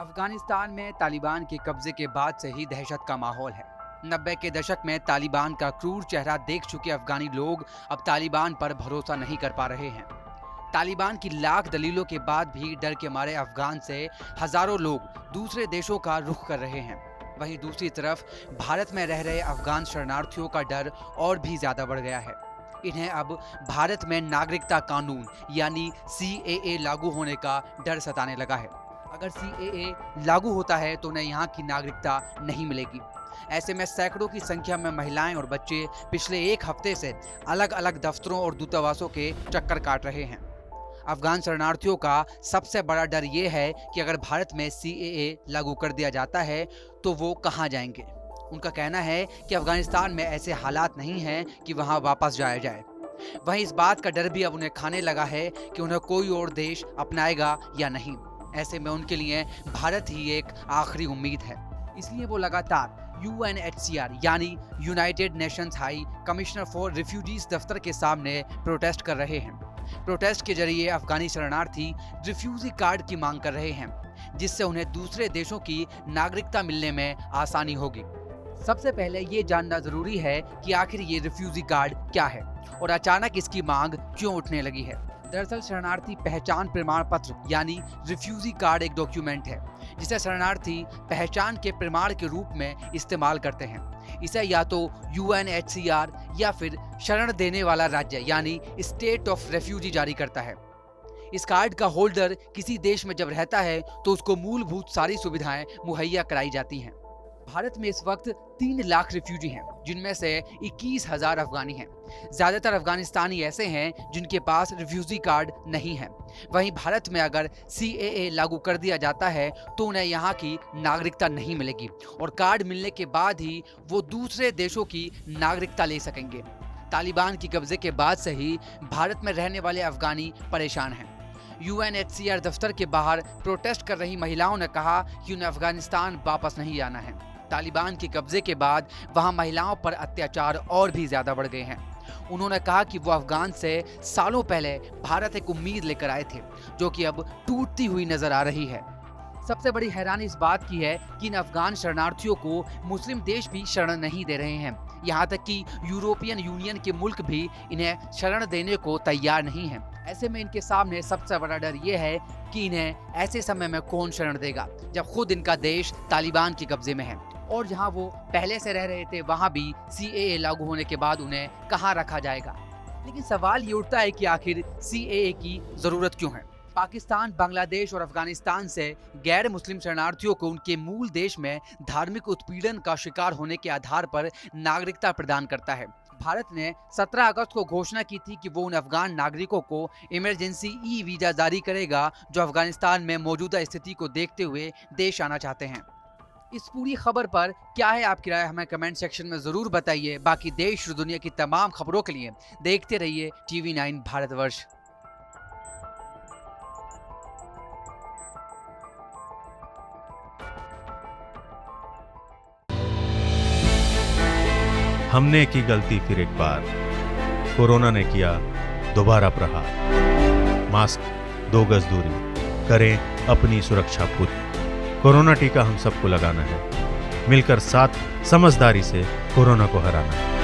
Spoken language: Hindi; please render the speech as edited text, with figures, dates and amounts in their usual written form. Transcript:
अफगानिस्तान में तालिबान के कब्जे के बाद से ही दहशत का माहौल है। 90 के दशक में तालिबान का क्रूर चेहरा देख चुके अफगानी लोग अब तालिबान पर भरोसा नहीं कर पा रहे हैं। तालिबान की लाख दलीलों के बाद भी डर के मारे अफगान से हजारों लोग दूसरे देशों का रुख कर रहे हैं। वहीं दूसरी तरफ भारत में रह रहे अफगान शरणार्थियों का डर और भी ज्यादा बढ़ गया है। इन्हें अब भारत में नागरिकता कानून यानी CAA लागू होने का डर सताने लगा है। अगर CAA लागू होता है तो उन्हें यहाँ की नागरिकता नहीं मिलेगी। ऐसे में सैकड़ों की संख्या में महिलाएं और बच्चे पिछले एक हफ्ते से अलग अलग दफ्तरों और दूतावासों के चक्कर काट रहे हैं। अफगान शरणार्थियों का सबसे बड़ा डर ये है कि अगर भारत में CAA लागू कर दिया जाता है तो वो कहाँ जाएंगे। उनका कहना है कि अफगानिस्तान में ऐसे हालात नहीं हैं कि वहाँ वापस जाया जाए। वहीं इस बात का डर भी अब उन्हें खाने लगा है कि उन्हें कोई और देश अपनाएगा या नहीं। ऐसे में उनके लिए भारत ही एक आखिरी उम्मीद है। इसलिए वो लगातार UNHCR यानी United Nations high commissioner for refugees दफ्तर के सामने प्रोटेस्ट कर रहे हैं। प्रोटेस्ट के जरिए अफगानी शरणार्थी रिफ्यूजी कार्ड की मांग कर रहे हैं, जिससे उन्हें दूसरे देशों की नागरिकता मिलने में आसानी होगी। सबसे पहले ये जानना जरूरी है कि आखिर ये रिफ्यूजी कार्ड क्या है और अचानक इसकी मांग क्यों उठने लगी है। दरअसल शरणार्थी पहचान प्रमाण पत्र यानी रिफ्यूजी कार्ड एक डॉक्यूमेंट है जिसे शरणार्थी पहचान के प्रमाण के रूप में इस्तेमाल करते हैं। इसे या तो UNHCR या फिर शरण देने वाला राज्य यानी स्टेट ऑफ रेफ्यूजी जारी करता है। इस कार्ड का होल्डर किसी देश में जब रहता है तो उसको मूलभूत सारी सुविधाएं मुहैया कराई जाती हैं। भारत में इस वक्त 3 लाख रिफ्यूजी हैं, जिनमें से 21,000 अफगानी हैं। ज्यादातर अफगानिस्तानी ऐसे हैं जिनके पास रिफ्यूजी कार्ड नहीं है। वहीं भारत में अगर CAA लागू कर दिया जाता है तो उन्हें यहाँ की नागरिकता नहीं मिलेगी और कार्ड मिलने के बाद ही वो दूसरे देशों की नागरिकता ले सकेंगे। तालिबान की कब्जे के बाद से ही भारत में रहने वाले अफगानी परेशान हैं। UNHCR दफ्तर के बाहर प्रोटेस्ट कर रही महिलाओं ने कहा कि उन्हें अफगानिस्तान वापस नहीं आना है। तालिबान के कब्जे के बाद वहां महिलाओं पर अत्याचार और भी ज्यादा बढ़ गए हैं। उन्होंने कहा कि वो अफगान से सालों पहले भारत एक उम्मीद लेकर आए थे, जो कि अब टूटती हुई नजर आ रही है। सबसे बड़ी हैरानी इस बात की है कि इन अफगान शरणार्थियों को मुस्लिम देश भी शरण नहीं दे रहे हैं। यहाँ तक कि यूरोपियन यूनियन के मुल्क भी इन्हें शरण देने को तैयार नहीं है। ऐसे में इनके सामने सबसे बड़ा डर ये है कि इन्हें ऐसे समय में कौन शरण देगा जब खुद इनका देश तालिबान के कब्जे में है और जहां वो पहले से रह रहे थे वहां भी CAA लागू होने के बाद उन्हें कहां रखा जाएगा। लेकिन सवाल ये उठता है कि आखिर CAA की जरूरत क्यों है। पाकिस्तान, बांग्लादेश और अफगानिस्तान से गैर मुस्लिम शरणार्थियों को उनके मूल देश में धार्मिक उत्पीड़न का शिकार होने के आधार पर नागरिकता प्रदान करता है। भारत ने 17 अगस्त को घोषणा की थी कि वो उन अफगान नागरिकों को इमरजेंसी वीजा जारी करेगा जो अफगानिस्तान में मौजूदा स्थिति को देखते हुए देश आना चाहते हैं। इस पूरी खबर पर क्या है आपकी राय, हमें कमेंट सेक्शन में जरूर बताइए। बाकी देश और दुनिया की तमाम खबरों के लिए देखते रहिए TV9 भारतवर्ष। हमने की गलती फिर एक बार, कोरोना ने किया दोबारा प्रहार। मास्क, 2 गज दूरी, करें अपनी सुरक्षा खुद। कोरोना टीका हम सबको लगाना है, मिलकर साथ समझदारी से कोरोना को हराना है।